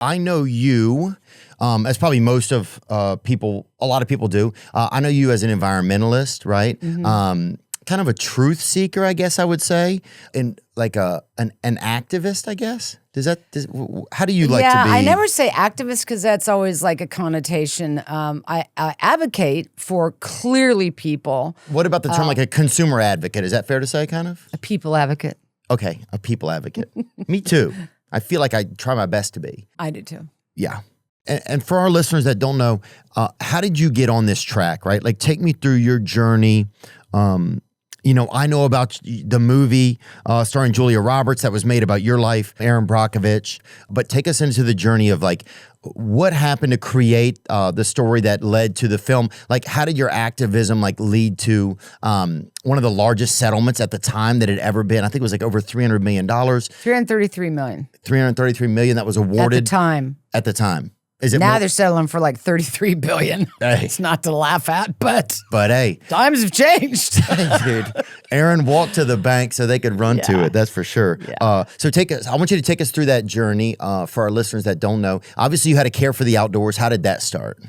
I know you, as probably most of people, a lot of people do. I know you as an environmentalist, right? Kind of a truth seeker, I guess I would say, and like an activist, I guess. How do you like to be? Yeah, I never say activist because that's always like a connotation. I advocate for clearly people. What about the term like a consumer advocate? Is that fair to say, kind of? A people advocate. Okay, a people advocate. Me too. I feel like I try my best to be. I do too. Yeah. And for our listeners that don't know, how did you get on this track, right? Like, take me through your journey. I know about the movie starring Julia Roberts that was made about your life, Erin Brockovich. But take us into the journey of, like, what happened to create the story that led to the film? Like, how did your activism, like, lead to one of the largest settlements at the time that had ever been? I think it was like over $300 million. $333 million. $333 million that was awarded. At the time. Is it now they're settling for like $33 billion. Hey. It's not to laugh at, but hey, times have changed. Hey, dude, Erin walked to the bank so they could run to it. That's for sure. Yeah. So I want you to take us through that journey for our listeners that don't know. Obviously, you had a care for the outdoors. How did that start?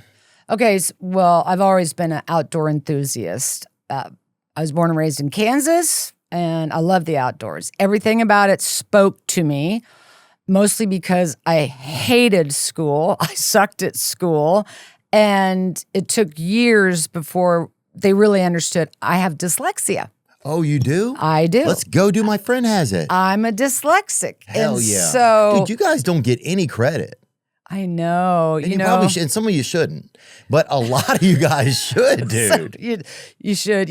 Okay, well, I've always been an outdoor enthusiast. I was born and raised in Kansas, and I love the outdoors. Everything about it spoke to me. Mostly because I hated school. I sucked at school. And it took years before they really understood I have dyslexia. Oh, you do? I do. Let's go do. My friend has it. I'm a dyslexic. Hell and yeah. So, dude, you guys don't get any credit. I know. And you probably should, and some of you shouldn't. But a lot of you guys should, dude. You should.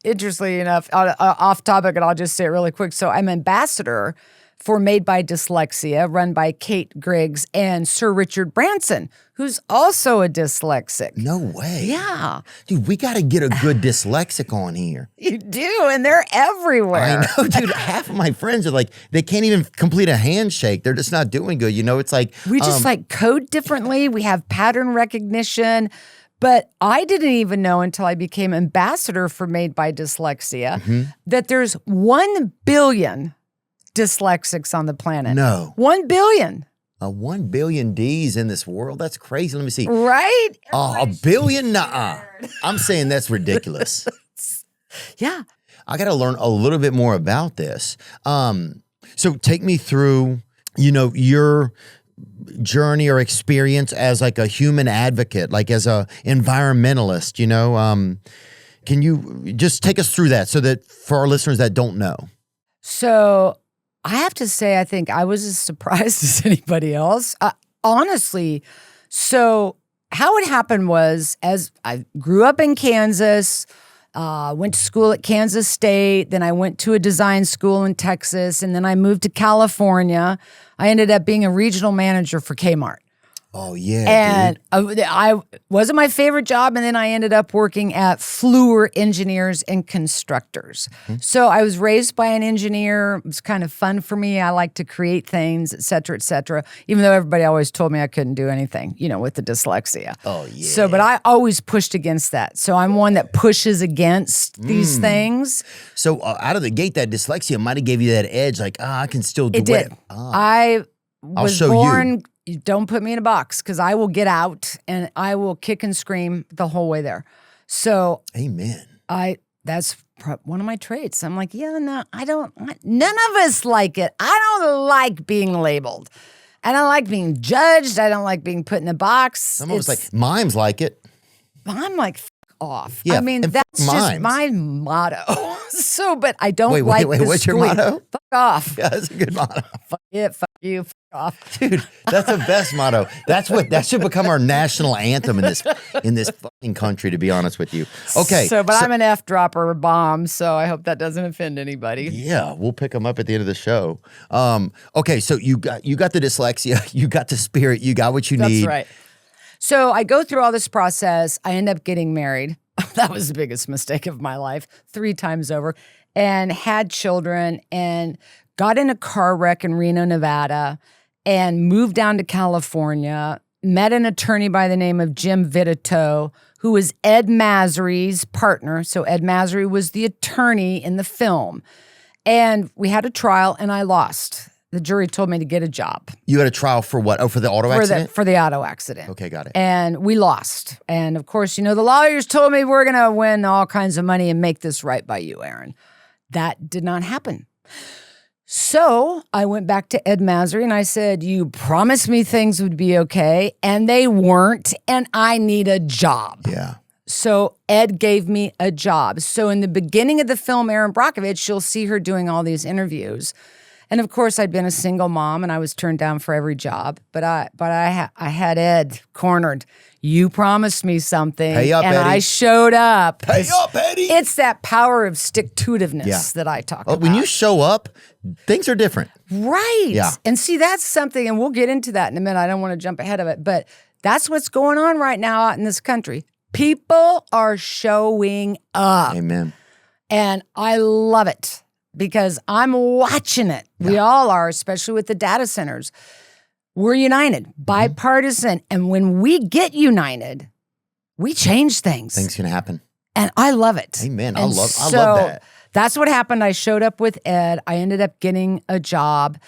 Interestingly enough, off topic, and I'll just say it really quick. So I'm ambassador for Made by Dyslexia, run by Kate Griggs and Sir Richard Branson, who's also a dyslexic. No way. Yeah. Dude, we got to get a good dyslexic on here. You do, and they're everywhere. I know, dude. Half of my friends are like, they can't even complete a handshake. They're just not doing good. It's like... We just like code differently. We have pattern recognition. But I didn't even know until I became ambassador for Made by Dyslexia that there's 1 billion dyslexics on the planet. No. 1 billion. 1 billion Ds in this world? That's crazy. Let me see. Right? A billion? Nuh-uh. I'm saying that's ridiculous. Yeah. I got to learn a little bit more about this. So take me through, your journey or experience as like a human advocate, like as a environmentalist, Can you just take us through that so that for our listeners that don't know? So I have to say, I think I was as surprised as anybody else. Honestly, so how it happened was, as I grew up in Kansas, went to school at Kansas State, then I went to a design school in Texas, and then I moved to California. I ended up being a regional manager for Kmart. Oh, yeah. And I wasn't my favorite job. And then I ended up working at Fluor Engineers and Constructors. So I was raised by an engineer. It was kind of fun for me. I like to create things, et cetera, even though everybody always told me I couldn't do anything, with the dyslexia. Oh, yeah. So, but I always pushed against that. So I'm one that pushes against these things. So out of the gate, that dyslexia might have gave you that edge, like, I can still do it. It did. I was born... You don't put me in a box because I will get out and I will kick and scream the whole way there. So, amen. That's one of my traits. I'm like, none of us like it. I don't like being labeled. I don't like being judged. I don't like being put in a box. Some of us like, mimes like it. I'm like, off. Yeah, I mean, that's just my motto. But I don't like the what's your motto? Fuck off. Yeah, that's a good motto. Fuck it, fuck you, fuck off. Dude, that's the best motto. That should become our national anthem in this fucking country, to be honest with you. Okay. So I'm an F dropper bomb, so I hope that doesn't offend anybody. Yeah, we'll pick them up at the end of the show. Okay, so you got the dyslexia, you got the spirit, you got what you need. That's right. So I go through all this process. I end up getting married. That was the biggest mistake of my life, 3 times over, and had children and got in a car wreck in Reno, Nevada, and moved down to California, met an attorney by the name of Jim Vitito, who was Ed Masry's partner. So Ed Masry was the attorney in the film. And we had a trial, and I lost. the jury told me to get a job. You had a trial for what? Oh, for the auto accident? For the auto accident. Okay, got it. And we lost. And of course, the lawyers told me we're going to win all kinds of money and make this right by you, Erin. That did not happen. So I went back to Ed Masry and I said, you promised me things would be okay, and they weren't, and I need a job. Yeah. So Ed gave me a job. So in the beginning of the film, Erin Brockovich, you'll see her doing all these interviews. And of course, I'd been a single mom and I was turned down for every job. But I had Ed cornered. You promised me something. Pay up, and Eddie. I showed up. Pay up, Eddie. It's that power of stick-to-itiveness that I talk about. When you show up, things are different. Right. Yeah. And see, that's something, and we'll get into that in a minute. I don't want to jump ahead of it. But that's what's going on right now out in this country. People are showing up. Amen. And I love it because I'm watching it. Yeah. We all are, especially with the data centers. We're united, bipartisan. And when we get united, we change things. Things can happen. And I love it. Amen. And I love that. That's what happened. I showed up with Ed. I ended up getting a job.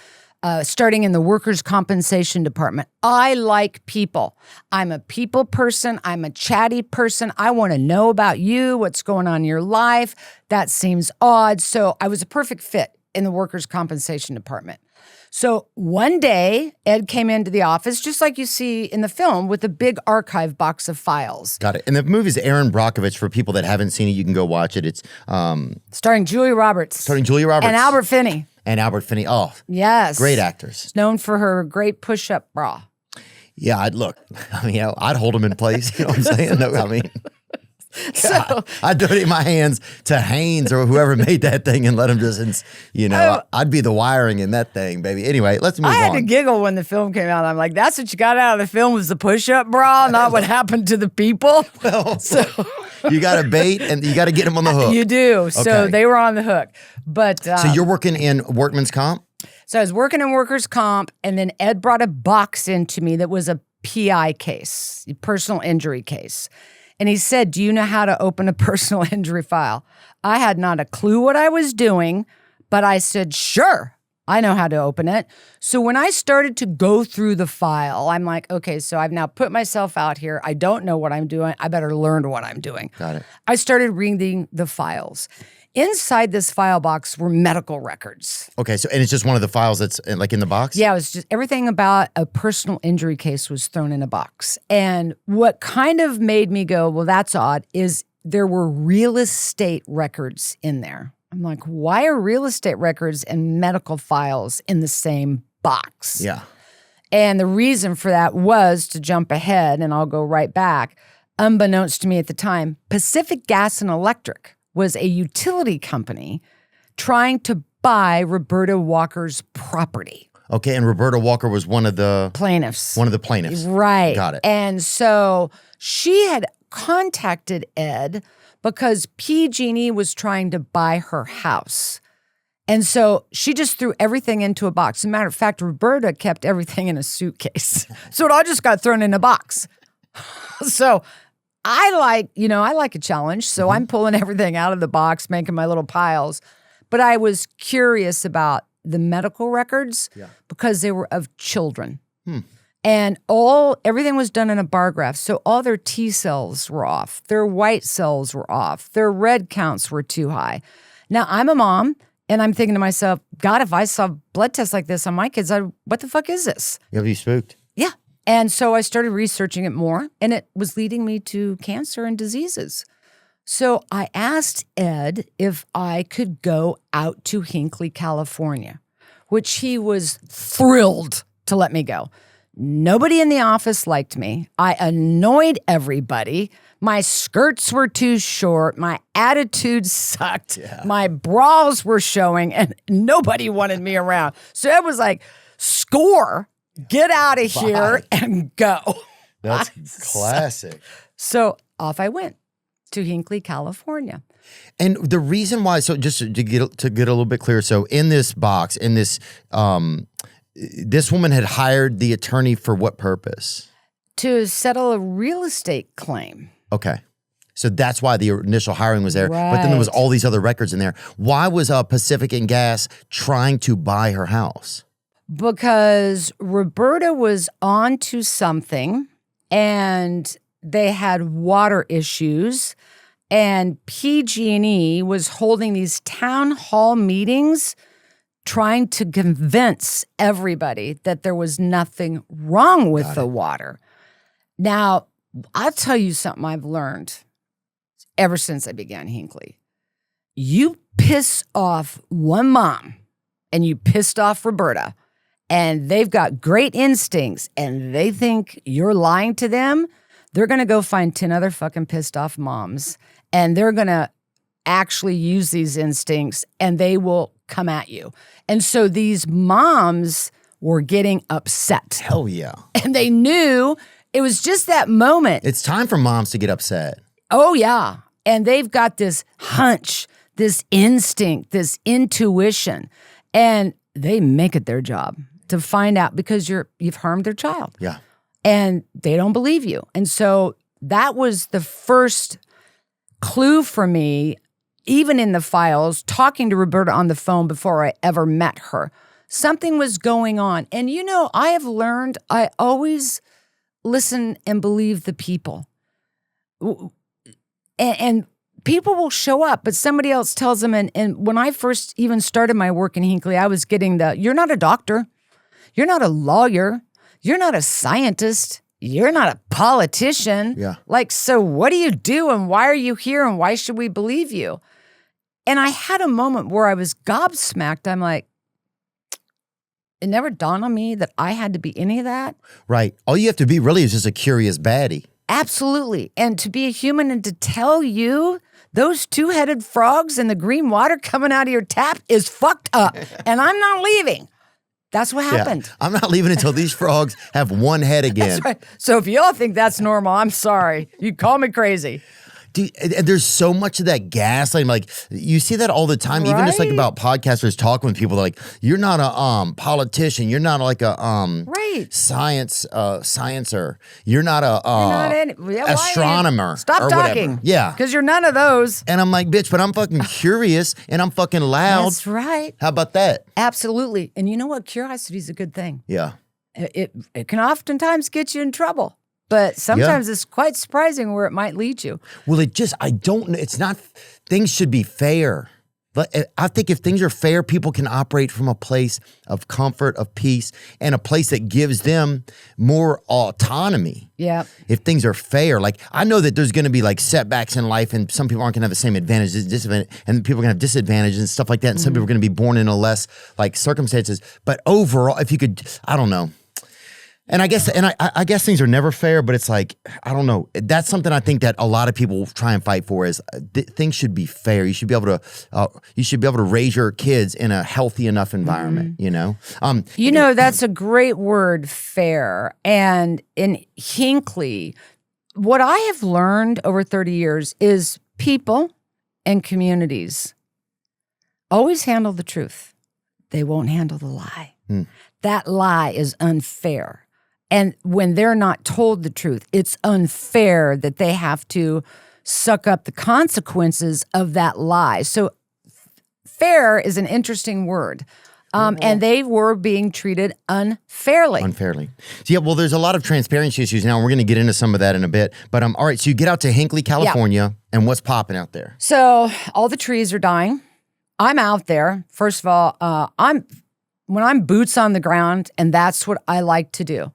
Starting in the workers' compensation department. I like people. I'm a people person. I'm a chatty person. I want to know about you, what's going on in your life. That seems odd. So I was a perfect fit in the workers' compensation department. So one day, Ed came into the office, just like you see in the film, with a big archive box of files. Got it. And the movie's Erin Brockovich. For people that haven't seen it, you can go watch it. It's starring Julia Roberts. And Albert Finney. Oh, yes. Great actors. She's known for her great push-up bra. Yeah, I'd hold them in place. You know what I'm saying? No, I mean... God, I'd donate my hands to Haynes or whoever made that thing and let him just, I'd be the wiring in that thing, baby. Anyway, let's move on. I had to giggle when the film came out. I'm like, that's what you got out of the film was the push-up bra, not what happened to the people. Well, you got to bait and you got to get them on the hook. You do. Okay. So they were on the hook. But so you're working in workman's comp? So I was working in workers' comp, and then Ed brought a box into me that was a PI case, personal injury case. And he said, do you know how to open a personal injury file? I had not a clue what I was doing, but I said, sure, I know how to open it. So when I started to go through the file, I'm like, okay, so I've now put myself out here. I don't know what I'm doing. I better learn what I'm doing. Got it. I started reading the files. Inside this file box were medical records. Okay, and it's just one of the files that's like in the box? Yeah, it was just everything about a personal injury case was thrown in a box. And what kind of made me go, well, that's odd, is there were real estate records in there. I'm like, why are real estate records and medical files in the same box? Yeah. And the reason for that was, to jump ahead, and I'll go right back, unbeknownst to me at the time, Pacific Gas and Electric was a utility company trying to buy Roberta Walker's property. Okay, and Roberta Walker was one of the plaintiffs. Right. Got it. And so she had contacted Ed because PG&E was trying to buy her house. And so she just threw everything into a box. As a matter of fact, Roberta kept everything in a suitcase. So it all just got thrown in a box. So I like a challenge, so I'm pulling everything out of the box, making my little piles. But I was curious about the medical records because they were of children. And everything was done in a bar graph. So all their T cells were off. Their white cells were off. Their red counts were too high. Now, I'm a mom, and I'm thinking to myself, God, if I saw blood tests like this on my kids, what the fuck is this? You'll be spooked. Yeah. And so I started researching it more, and it was leading me to cancer and diseases. So I asked Ed if I could go out to Hinkley, California, which he was thrilled to let me go. Nobody in the office liked me. I annoyed everybody. My skirts were too short. My attitude sucked. Yeah. My bras were showing, and nobody wanted me around. So Ed was like, score. Get out of here and go. That's classic. So off I went to Hinkley, California. And the reason why, so just to get a little bit clearer, so in this box, this woman had hired the attorney for what purpose? To settle a real estate claim. Okay. So that's why the initial hiring was there. Right. But then there was all these other records in there. Why was Pacific and Gas trying to buy her house? because Roberta was on to something and they had water issues, and PG&E was holding these town hall meetings trying to convince everybody that there was nothing wrong with the water. Now, I'll tell you something I've learned ever since I began Hinkley. You piss off one mom and you pissed off Roberta, and they've got great instincts and they think you're lying to them, they're going to go find 10 other fucking pissed off moms, and they're going to actually use these instincts and they will come at you. And so these moms were getting upset. Hell yeah. And they knew it was just that moment. It's time for moms to get upset. Oh, yeah. And they've got this hunch, this instinct, this intuition, and they make it their job to find out because you've harmed their child. Yeah. And they don't believe you. And so that was the first clue for me, even in the files, talking to Roberta on the phone before I ever met her. Something was going on. And I have learned I always listen and believe the people. And people will show up, but somebody else tells them. And when I first even started my work in Hinkley, I was getting you're not a doctor. You're not a lawyer. You're not a scientist. You're not a politician. Yeah. So what do you do and why are you here and why should we believe you? And I had a moment where I was gobsmacked. I'm like, it never dawned on me that I had to be any of that. Right. All you have to be really is just a curious baddie. Absolutely. And to be a human and to tell you those two-headed frogs and the green water coming out of your tap is fucked up. And I'm not leaving. That's what happened. Yeah. I'm not leaving until these frogs have one head again. That's right. So if y'all think that's normal, I'm sorry. You call me crazy. Dude, there's so much of that gaslighting. Like, you see that all the time, even just like about podcasters talking with people. They're like, you're not a politician. You're not like a sciencer. You're not a astronomer. Stop talking. Whatever. Yeah. Because you're none of those. And I'm like, bitch, but I'm fucking curious and I'm fucking loud. That's right. How about that? Absolutely. And you know what? Curiosity is a good thing. Yeah. It can oftentimes get you in trouble. But sometimes it's quite surprising where it might lead you. Well, it's not, things should be fair. But I think if things are fair, people can operate from a place of comfort, of peace, and a place that gives them more autonomy. Yeah. If things are fair, like I know that there's going to be like setbacks in life, and some people aren't going to have the same advantages, and people are going to have disadvantages and stuff like that. And some people are going to be born in a less like circumstances. But overall, if you could, I don't know. And I guess things are never fair, but it's like, I don't know. That's something I think that a lot of people try and fight for is things should be fair. You should be able to raise your kids in a healthy enough environment, That's a great word, fair. And in Hinkley, what I have learned over 30 years is people and communities always handle the truth. They won't handle the lie. That lie is unfair. And when they're not told the truth, it's unfair that they have to suck up the consequences of that lie. So fair is an interesting word. And they were being treated unfairly. So, yeah, well, there's a lot of transparency issues now, and we're going to get into some of that in a bit. But all right, so you get out to Hinkley, California, and what's popping out there? So all the trees are dying. I'm out there. First of all, when I'm boots on the ground, and that's what I like to do.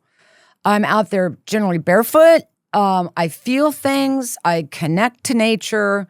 I'm out there generally barefoot. I feel things. I connect to nature.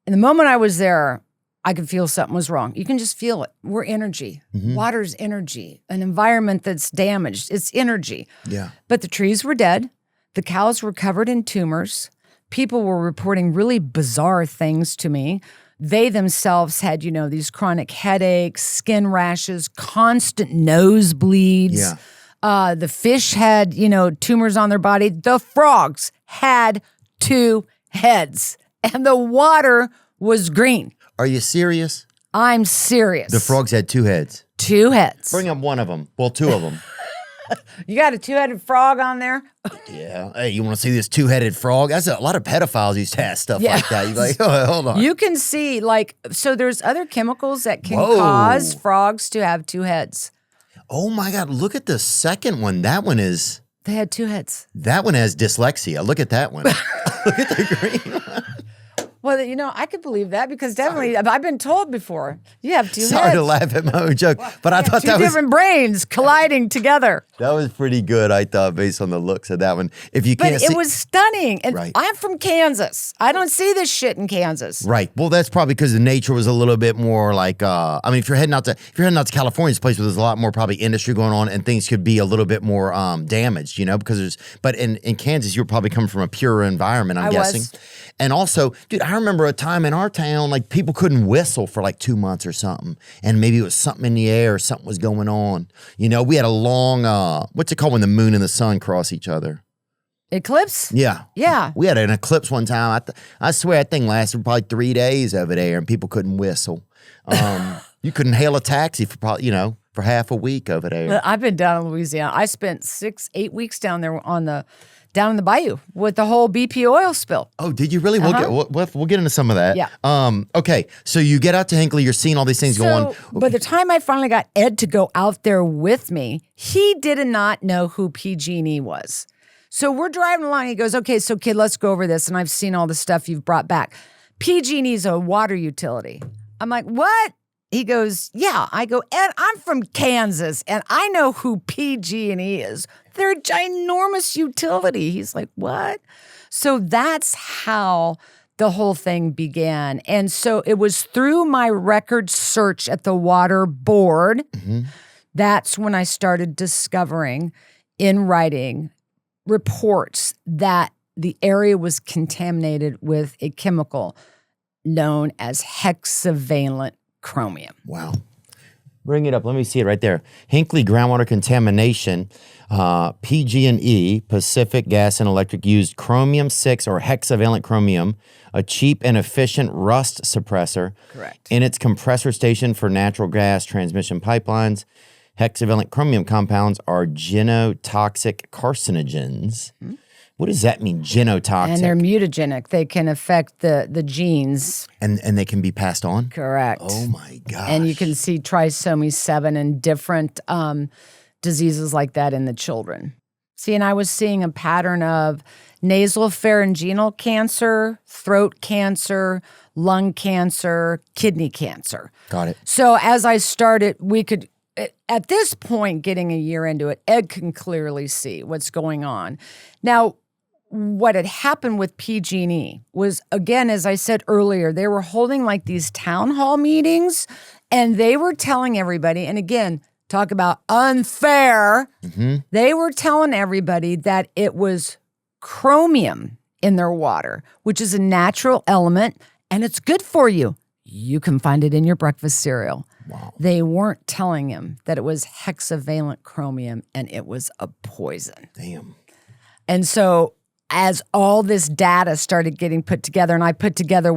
And the moment I was there, I could feel something was wrong. You can just feel it. We're energy. Water's energy. An environment that's damaged, it's energy. Yeah. But the trees were dead. The cows were covered in tumors. People were reporting really bizarre things to me. They themselves had, these chronic headaches, skin rashes, constant nosebleeds. Yeah. The fish had, tumors on their body. The frogs had 2 heads, and the water was green. Are you serious? I'm serious. The frogs had 2 heads. 2 heads. Bring up one of them. Well, 2 of them. You got a 2-headed frog on there? Yeah. Hey, you want to see this 2-headed frog? That's a lot of pedophiles used to have stuff like that. You're like, oh, hold on. You can see, so there's other chemicals that can cause frogs to have 2 heads. Oh my God, look at the second one. That one has dyslexia. Look at that one. Look at the green one. Well, I could believe that because definitely I've been told before you have two Sorry heads. to laugh at my own joke, but I thought Two that was different brains colliding together. that was pretty good. I thought based on the looks of that one. If you But can't it see, was stunning. And Right. I'm from Kansas. I don't see this shit in Kansas. right? Well, that's probably because the nature was a little bit more like. If you're heading out to California, it's a place where there's a lot more probably industry going on, and things could be a little bit more damaged. Because there's. But in Kansas, you're probably coming from a purer environment. I'm guessing. And also, dude, I remember a time in our town, like people couldn't whistle for like 2 months or something. And maybe it was something in the air or something was going on. We had a long, what's it called when the moon and the sun cross each other? Eclipse? Yeah. Yeah. We had an eclipse one time. I swear that thing lasted probably 3 days over there and people couldn't whistle. You couldn't hail a taxi for probably, for half a week over there. Well, I've been down in Louisiana. I spent 8 weeks down there down in the bayou with the whole BP oil spill. Oh, did you really? We'll get into some of that. Yeah. Okay, so you get out to Hinkley. You're seeing all these things go on. By the time I finally got Ed to go out there with me, he did not know who PG&E was. So we're driving along. He goes, okay, so kid, let's go over this. And I've seen all the stuff you've brought back. PG&E is a water utility. I'm like, what? He goes, yeah. I go, Ed, I'm from Kansas, and I know who PG&E is. They're a ginormous utility. He's like, what? So that's how the whole thing began. And so it was through my record search at the water board. Mm-hmm. That's when I started discovering in writing reports that the area was contaminated with a chemical known as hexavalent chromium. Wow. Bring it up. Let me see it right there. Hinkley groundwater contamination. PG&E, Pacific Gas and Electric, used chromium-6 or hexavalent chromium, a cheap and efficient rust suppressor. Correct. In its compressor station for natural gas transmission pipelines. Hexavalent chromium compounds are genotoxic carcinogens. Mm-hmm. What does that mean, genotoxic? And they're mutagenic. They can affect the genes. And they can be passed on? Correct. Oh, my gosh. And you can see trisomy 7 and different diseases like that in the children. See, and I was seeing a pattern of nasal pharyngeal cancer, throat cancer, lung cancer, kidney cancer. Got it. So as I started, at this point, getting a year into it, Ed can clearly see what's going on. Now, what had happened with PG&E was, again, as I said earlier, they were holding like these town hall meetings, and they were telling everybody, and again, talk about unfair, they were telling everybody that it was chromium in their water, which is a natural element, and it's good for you. You can find it in your breakfast cereal. Wow. They weren't telling him that it was hexavalent chromium and it was a poison. Damn. And so as all this data started getting put together, and I put together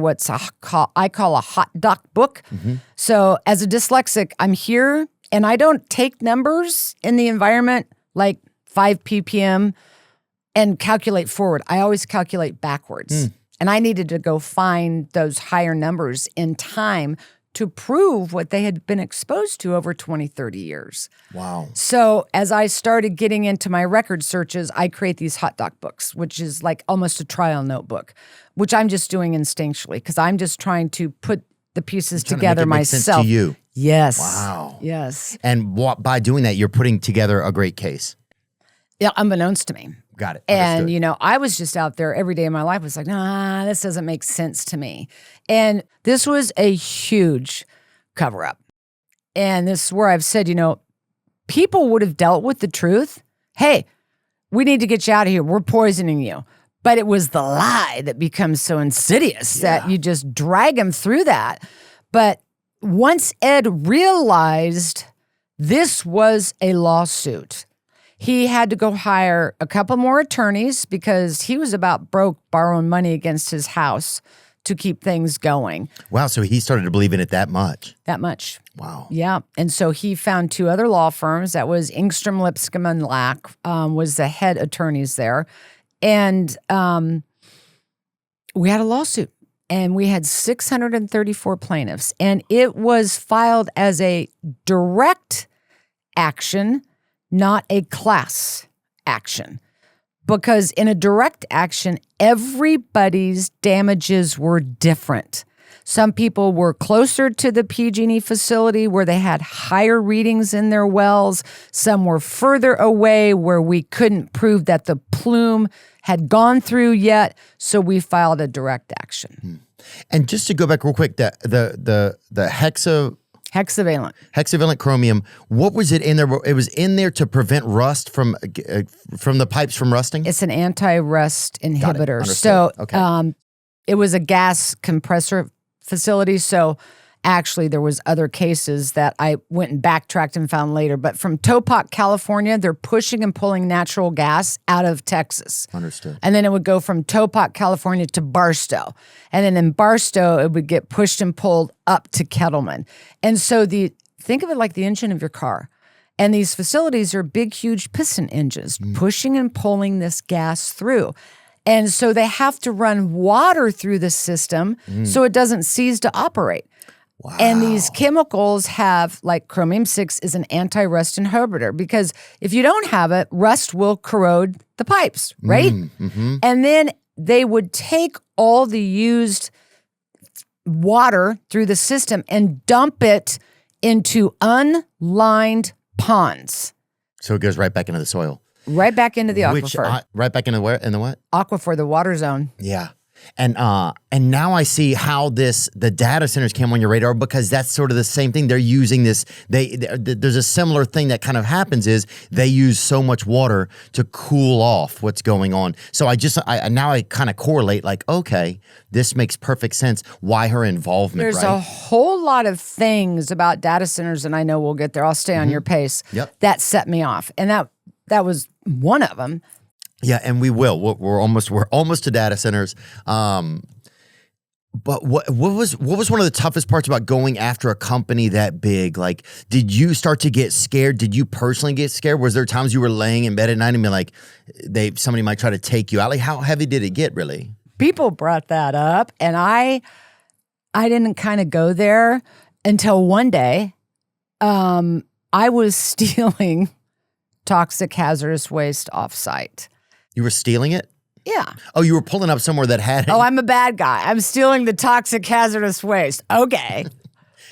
I call a hot doc book. Mm-hmm. So as a dyslexic, I'm here and I don't take numbers in the environment like 5 ppm and calculate forward. I always calculate backwards. And I needed to go find those higher numbers in time to prove what they had been exposed to over 20, 30 years. Wow. So as I started getting into my record searches, I create these hot doc books, which is like almost a trial notebook, which I'm just doing instinctually because I'm just trying to put the pieces together myself. Make sense to you. Yes. Wow. Yes. And by doing that, you're putting together a great case. Yeah, unbeknownst to me. Got it. And, Understood. I was just out there every day of my life was like, nah, this doesn't make sense to me. And this was a huge cover up. And this is where I've said, people would have dealt with the truth. Hey, we need to get you out of here. We're poisoning you. But it was the lie that becomes so insidious that you just drag them through that. But once Ed realized this was a lawsuit, he had to go hire a couple more attorneys because he was about broke borrowing money against his house to keep things going. Wow, so he started to believe in it that much. That much. Wow. Yeah. And so he found 2 other law firms. That was Engstrom, Lipscomb, and Lack was the head attorneys there. And we had a lawsuit. And we had 634 plaintiffs. And it was filed as a direct action, not a class action. Because in a direct action, everybody's damages were different. Some people were closer to the PG&E facility where they had higher readings in their wells. Some were further away where we couldn't prove that the plume had gone through yet, so we filed a direct action. And just to go back real quick, the hexavalent chromium, what was it in there? It was in there to prevent rust from the pipes from rusting? It's an anti-rust inhibitor. Understood. So Okay. it was a gas compressor facility. So actually there was other cases that I went and backtracked and found later. But from Topac, California, they're pushing and pulling natural gas out of Texas. Understood. And then it would go from Topac, California to Barstow. And then in Barstow, it would get pushed and pulled up to Kettleman. And so think of it like the engine of your car. And these facilities are big, huge piston engines pushing and pulling this gas through. And so they have to run water through the system so it doesn't cease to operate. Wow. And these chemicals have, like chromium-6 is an anti-rust inhibitor because if you don't have it, rust will corrode the pipes, right? And then they would take all the used water through the system and dump it into unlined ponds. So it goes right back into the soil. Right back into the aquifer. Right back into where? In the what? Aquifer, the water zone. Yeah. And now I see how the data centers came on your radar because that's sort of the same thing. They're using this. There's a similar thing that kind of happens is they use so much water to cool off what's going on. So now I kind of correlate like, okay, this makes perfect sense. Why her involvement? There's a whole lot of things about data centers, and I know we'll get there. I'll stay on your pace. Yep. That set me off, and that was one of them. Yeah, and we will. We're almost to data centers. But what was one of the toughest parts about going after a company that big? Like, did you start to get scared? Did you personally get scared? Was there times you were laying in bed at night and be like, somebody might try to take you out? Like, how heavy did it get, really? People brought that up, and I didn't kind of go there until one day. I was stealing toxic hazardous waste off-site. You were stealing it? Yeah. Oh, you were pulling up somewhere that had it? Oh, I'm a bad guy. I'm stealing the toxic hazardous waste. Okay.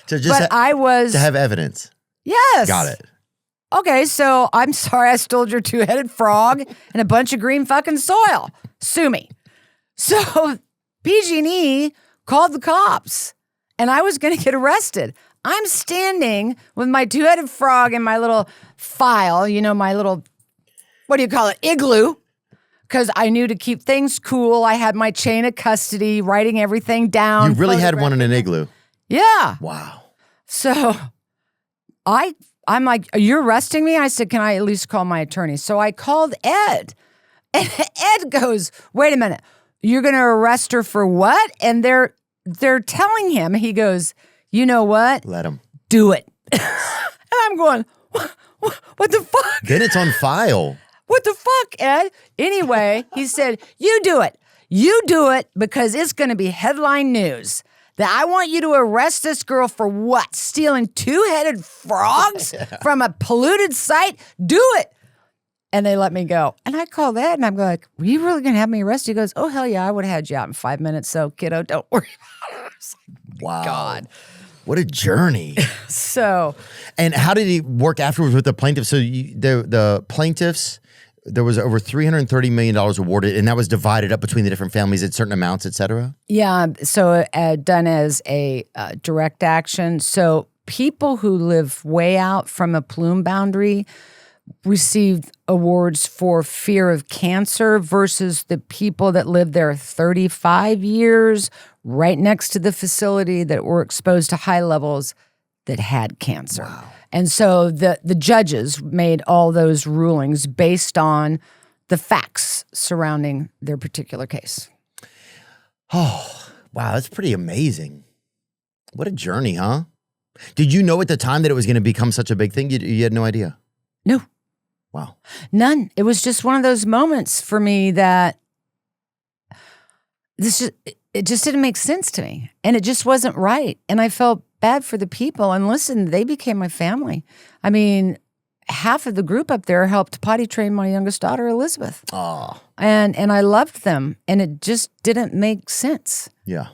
To have evidence. Yes. Got it. Okay, so I'm sorry I stole your two-headed frog and a bunch of green fucking soil. Sue me. So PG&E called the cops, and I was going to get arrested. I'm standing with my two-headed frog and my little file, my little, what do you call it, igloo, because I knew to keep things cool. I had my chain of custody, writing everything down. You really had one in an igloo? Yeah. Wow. So I'm like, are you arresting me? I said, can I at least call my attorney? So I called Ed. And Ed goes, wait a minute, you're going to arrest her for what? And they're telling him, he goes, you know what? Let him. Do it. And I'm going, what the fuck? Then it's on file. What the fuck, Ed? Anyway, he said, you do it. You do it because it's going to be headline news. That I want you to arrest this girl for what? Stealing two-headed frogs from a polluted site? Do it. And they let me go. And I called Ed and I'm like, were you really going to have me arrested? He goes, oh, hell yeah, I would have had you out in 5 minutes. So, kiddo, don't worry about it. I was like, wow. God. What a journey. So. And how did he work afterwards with the plaintiffs? So the plaintiffs, there was over $330 million awarded, and that was divided up between the different families at certain amounts, et cetera? Yeah, so done as a direct action. So people who live way out from a plume boundary received awards for fear of cancer versus the people that lived there 35 years right next to the facility that were exposed to high levels that had cancer. Wow. And so the judges made all those rulings based on the facts surrounding their particular case. Oh, wow, that's pretty amazing. What a journey, huh? Did you know at the time that it was going to become such a big thing? You had no idea? No. Wow. None. It was just one of those moments for me that it just didn't make sense to me. And it just wasn't right. And I felt bad for the people. And listen, they became my family. I mean, half of the group up there helped potty train my youngest daughter, Elizabeth. Oh, And I loved them, and it just didn't make sense. yeah.